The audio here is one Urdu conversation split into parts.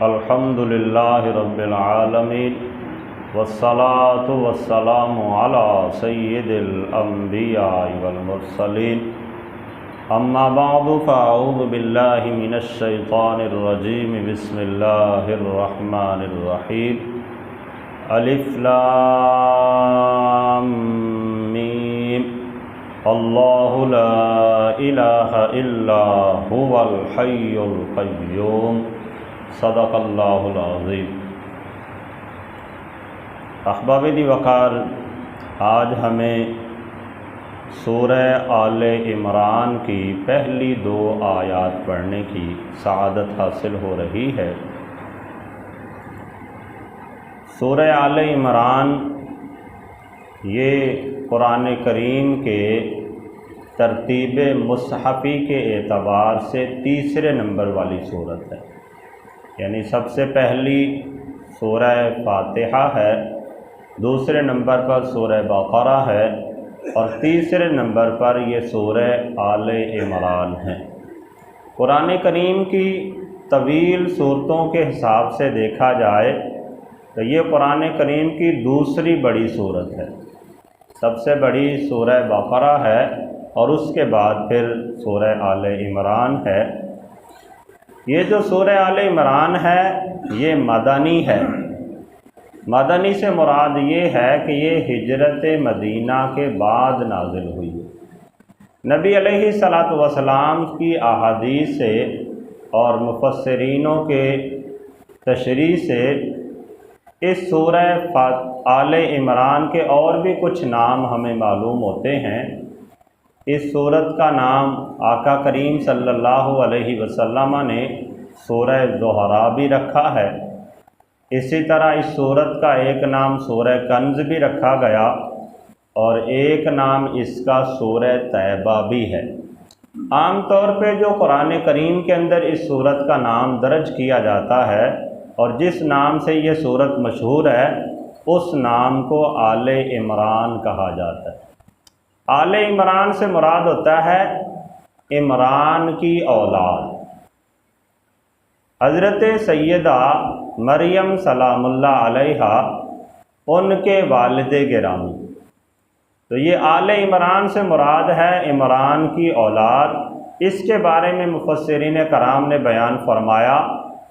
الحمدللہ رب العالمین والصلاة والسلام علی سید الانبیاء والمرسلین اما بعد فاعوذ باللہ من الشیطان الرجیم بسم اللہ الرحمن الرحیم الف لام میم اللہ لا الہ الا هو الحی القیوم صدق اللہ العظیم۔ احباب دی وقار، آج ہمیں سورہ آل عمران کی پہلی 2 آیات پڑھنے کی سعادت حاصل ہو رہی ہے۔ سورہ آل عمران یہ قرآن کریم کے ترتیب مصحفی کے اعتبار سے تیسرے نمبر والی صورت ہے، یعنی سب سے پہلی سورہ فاتحہ ہے، دوسرے نمبر پر سورہ بقرہ ہے اور تیسرے نمبر پر یہ سورہ آل عمران ہے۔ قرآن کریم کی طویل صورتوں کے حساب سے دیکھا جائے تو یہ قرآن کریم کی دوسری بڑی صورت ہے۔ سب سے بڑی سورہ بقرہ ہے اور اس کے بعد پھر سورہ آل عمران ہے۔ یہ جو سورہ آل عمران ہے یہ مدنی ہے۔ مدنی سے مراد یہ ہے کہ یہ ہجرت مدینہ کے بعد نازل ہوئی ہے۔ نبی علیہ الصلاۃ والسلام کی احادیث سے اور مفسرینوں کے تشریح سے اس سورہ آل عمران کے اور بھی کچھ نام ہمیں معلوم ہوتے ہیں۔ اس سورت کا نام آقا کریم صلی اللہ علیہ وسلم نے سورہ زہرا بھی رکھا ہے۔ اسی طرح اس سورت کا ایک نام سورہ کنز بھی رکھا گیا اور ایک نام اس کا سورہ طیبہ بھی ہے۔ عام طور پہ جو قرآن کریم کے اندر اس سورت کا نام درج کیا جاتا ہے اور جس نام سے یہ سورت مشہور ہے اس نام کو آل عمران کہا جاتا ہے۔ آل عمران سے مراد ہوتا ہے عمران کی اولاد۔ حضرت سیدہ مریم سلام اللہ علیہ ان کے والد گرامی، تو یہ آل عمران سے مراد ہے عمران کی اولاد۔ اس کے بارے میں مفسرین کرام نے بیان فرمایا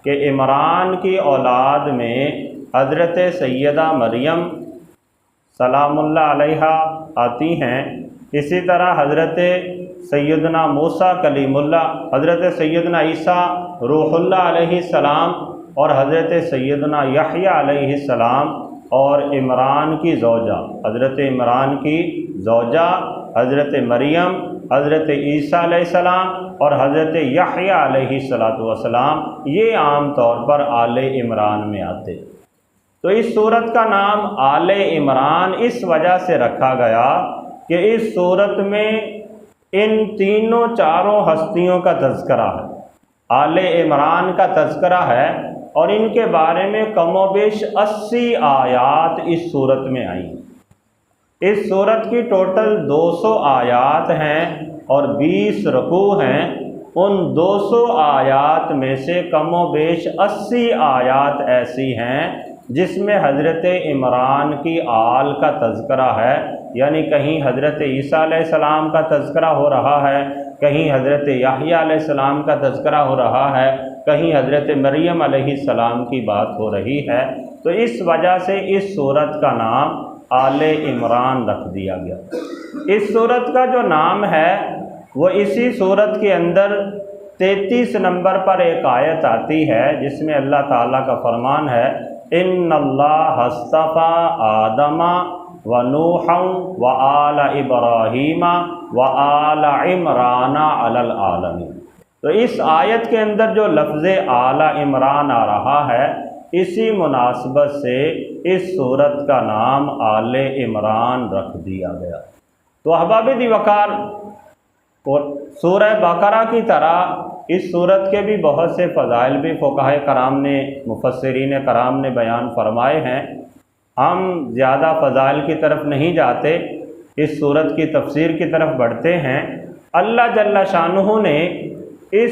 کہ عمران کی اولاد میں حضرت سیدہ مریم سلام اللہ علیہ آتی ہیں، اسی طرح حضرت سیدنا موسیٰ کلیم اللہ، حضرت سیدنا عیسیٰ روح اللہ علیہ السلام اور حضرت سیدنا یحییٰ علیہ السلام اور عمران کی زوجہ، حضرت عمران کی زوجہ حضرت مریم، حضرت عیسیٰ علیہ السلام اور حضرت یحییٰ علیہ السلام، یہ عام طور پر آل عمران میں آتے۔ تو اس سورت کا نام آل عمران اس وجہ سے رکھا گیا کہ اس سورت میں ان چاروں ہستیوں کا تذکرہ ہے۔ آل عمران کا تذکرہ ہے اور ان کے بارے میں کم و بیش 80 آیات اس سورت میں آئیں۔ اس سورت کی ٹوٹل 200 آیات ہیں اور 20 رکوع ہیں۔ ان 200 آیات میں سے کم و بیش 80 آیات ایسی ہیں جس میں حضرت عمران کی آل کا تذکرہ ہے، یعنی کہیں حضرت عیسیٰ علیہ السلام کا تذکرہ ہو رہا ہے، کہیں حضرت یحییٰ علیہ السلام کا تذکرہ ہو رہا ہے، کہیں حضرت مریم علیہ السلام کی بات ہو رہی ہے۔ تو اس وجہ سے اس سورت کا نام آل عمران رکھ دیا گیا۔ اس سورت کا جو نام ہے وہ اسی سورت کے اندر 33 نمبر پر ایک آیت آتی ہے جس میں اللہ تعالیٰ کا فرمان ہے، ان اللہ اصطفیٰ آدم ونوحا وآل ابراہیم وآل عمران علی العالمین۔ تو اس آیت کے اندر جو لفظ آل عمران آ رہا ہے، اسی مناسبت سے اس سورت کا نام آل عمران رکھ دیا گیا۔ تو احباب دی وقار، سورہ بقرہ کی طرح اس سورت کے بھی بہت سے فضائل بھی فقہاء کرام نے، مفسرین کرام نے بیان فرمائے ہیں۔ ہم زیادہ فضائل کی طرف نہیں جاتے، اس سورت کی تفسیر کی طرف بڑھتے ہیں۔ اللہ جل شانہ نے اس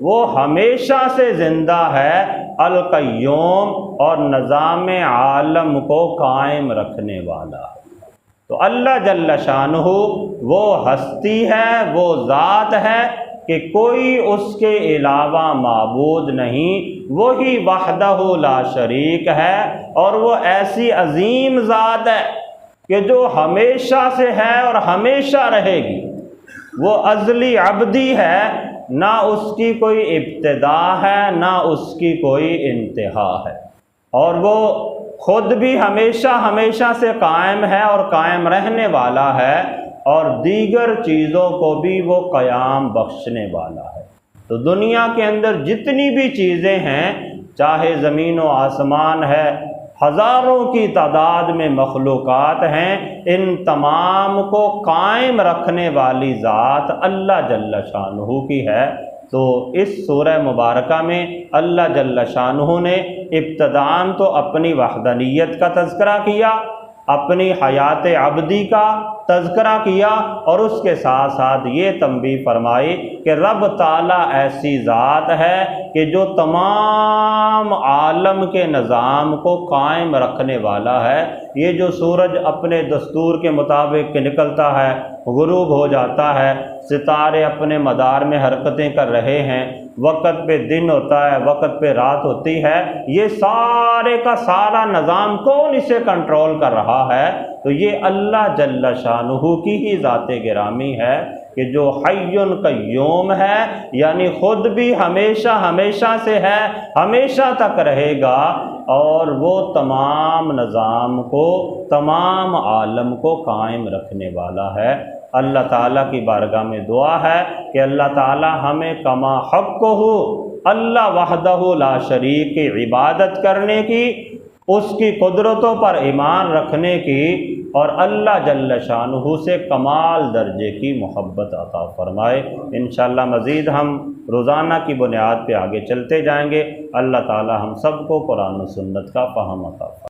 وہ ہمیشہ سے زندہ ہے، القیوم، اور نظام عالم کو قائم رکھنے والا ہے۔ تو اللہ جل شانہ وہ ہستی ہے، وہ ذات ہے کہ کوئی اس کے علاوہ معبود نہیں، وہی وحدہ لا شریک ہے، اور وہ ایسی عظیم ذات ہے کہ جو ہمیشہ سے ہے اور ہمیشہ رہے گی۔ وہ ازلی ابدی ہے، نہ اس کی کوئی ابتدا ہے نہ اس کی کوئی انتہا ہے، اور وہ خود بھی ہمیشہ ہمیشہ سے قائم ہے اور قائم رہنے والا ہے، اور دیگر چیزوں کو بھی وہ قیام بخشنے والا ہے۔ تو دنیا کے اندر جتنی بھی چیزیں ہیں، چاہے زمین و آسمان ہے، ہزاروں کی تعداد میں مخلوقات ہیں، ان تمام کو قائم رکھنے والی ذات اللہ جل شانہ کی ہے۔ تو اس سورہ مبارکہ میں اللہ جل شانہ نے ابتداءً تو اپنی وحدانیت کا تذکرہ کیا، اپنی حیات عبدی کا تذکرہ کیا، اور اس کے ساتھ ساتھ یہ تنبیہ فرمائی کہ رب تعالیٰ ایسی ذات ہے کہ جو تمام عالم کے نظام کو قائم رکھنے والا ہے۔ یہ جو سورج اپنے دستور کے مطابق نکلتا ہے، غروب ہو جاتا ہے، ستارے اپنے مدار میں حرکتیں کر رہے ہیں، وقت پہ دن ہوتا ہے، وقت پہ رات ہوتی ہے، یہ سارے کا سارا نظام کون اسے کنٹرول کر رہا ہے؟ تو یہ اللہ جل شانہ کی ہی ذات گرامی ہے کہ جو حی قیوم ہے، یعنی خود بھی ہمیشہ ہمیشہ سے ہے، ہمیشہ تک رہے گا، اور وہ تمام نظام کو، تمام عالم کو قائم رکھنے والا ہے۔ اللہ تعالیٰ کی بارگاہ میں دعا ہے کہ اللہ تعالیٰ ہمیں کما حقہ اللہ وحدہ لا شریک کی عبادت کرنے کی، اس کی قدرتوں پر ایمان رکھنے کی، اور اللہ جل شانہ سے کمال درجے کی محبت عطا فرمائے۔ انشاءاللہ مزید ہم روزانہ کی بنیاد پہ آگے چلتے جائیں گے۔ اللہ تعالی ہم سب کو قرآن و سنت کا فہم عطا فرمائے۔